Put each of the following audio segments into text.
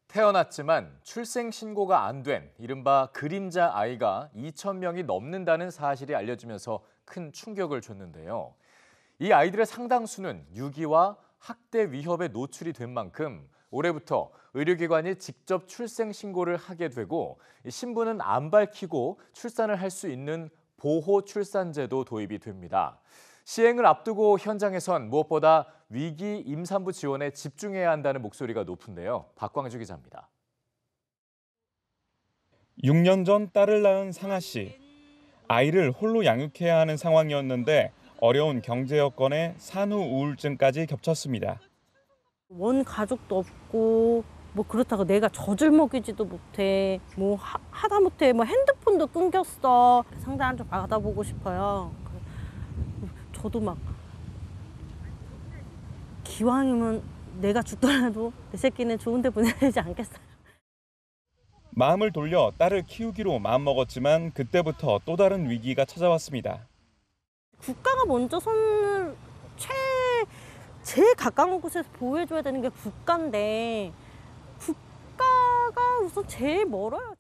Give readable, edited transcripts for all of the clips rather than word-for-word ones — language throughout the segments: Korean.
태어났지만 출생 신고가 안 된 이른바 그림자 아이가 2천 명이 넘는다는 사실이 알려지면서 큰 충격을 줬는데요. 이 아이들의 상당수는 유기와 학대 위협에 노출이 된 만큼 올해부터 의료기관이 직접 출생 신고를 하게 되고 신부는 안 밝히고 출산을 할 수 있는 보호 출산제도 도입이 됩니다. 시행을 앞두고 현장에선 무엇보다 위기 임산부 지원에 집중해야 한다는 목소리가 높은데요. 박광주 기자입니다. 6년 전 딸을 낳은 상아 씨. 아이를 홀로 양육해야 하는 상황이었는데 어려운 경제 여건에 산후 우울증까지 겹쳤습니다. 원 가족도 없고 뭐 그렇다고 내가 젖을 먹이지도 못해. 뭐 하다못해 뭐 핸드폰도 끊겼어. 상담 좀 받아보고 싶어요. 저도 막 기왕이면 내가 죽더라도 내 새끼는 좋은 데 보내야 되지 않겠어요. 마음을 돌려 딸을 키우기로 마음먹었지만 그때부터 또 다른 위기가 찾아왔습니다. 국가가 먼저 손을 제일 가까운 곳에서 보호해줘야 되는 게 국가인데 국가가 우선 제일 멀어요.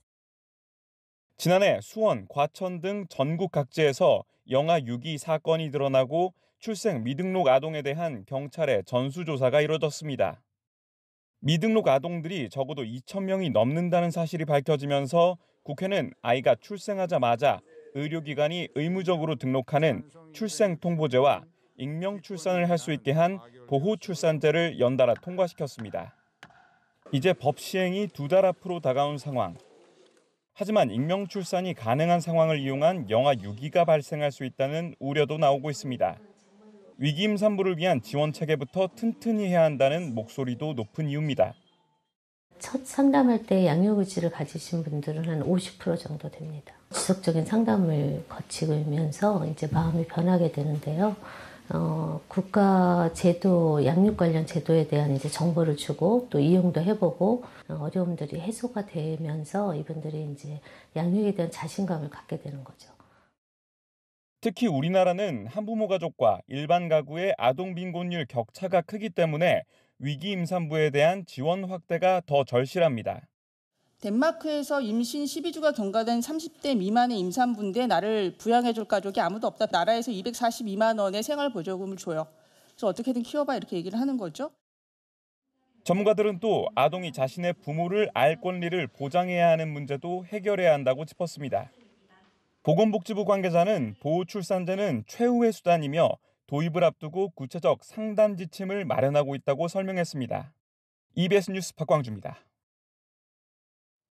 지난해 수원, 과천 등 전국 각지에서 영아 유기 사건이 드러나고 출생 미등록 아동에 대한 경찰의 전수조사가 이뤄졌습니다. 미등록 아동들이 적어도 2천 명이 넘는다는 사실이 밝혀지면서 국회는 아이가 출생하자마자 의료기관이 의무적으로 등록하는 출생통보제와 익명 출산을 할 수 있게 한 보호출산제를 연달아 통과시켰습니다. 이제 법 시행이 2달 앞으로 다가온 상황. 하지만 익명 출산이 가능한 상황을 이용한 영아 유기가 발생할 수 있다는 우려도 나오고 있습니다. 위기 임산부를 위한 지원 체계부터 튼튼히 해야 한다는 목소리도 높은 이유입니다. 첫 상담할 때 양육 의지를 가지신 분들은 한 50% 정도 됩니다. 지속적인 상담을 거치면서 이제 마음이 변하게 되는데요. 국가 제도, 양육 관련 제도에 대한 이제 정보를 주고 또 이용도 해보고 어려움들이 해소가 되면서 이분들이 이제 양육에 대한 자신감을 갖게 되는 거죠. 특히 우리나라는 한부모 가족과 일반 가구의 아동 빈곤율 격차가 크기 때문에 위기 임산부에 대한 지원 확대가 더 절실합니다. 덴마크에서 임신 12주가 경과된 30대 미만의 임산부인데 나를 부양해줄 가족이 아무도 없다. 나라에서 242만 원의 생활보조금을 줘요. 그래서 어떻게든 키워봐 이렇게 얘기를 하는 거죠. 전문가들은 또 아동이 자신의 부모를 알 권리를 보장해야 하는 문제도 해결해야 한다고 짚었습니다. 보건복지부 관계자는 보호출산제는 최후의 수단이며 도입을 앞두고 구체적 상담 지침을 마련하고 있다고 설명했습니다. EBS 뉴스 박광주입니다.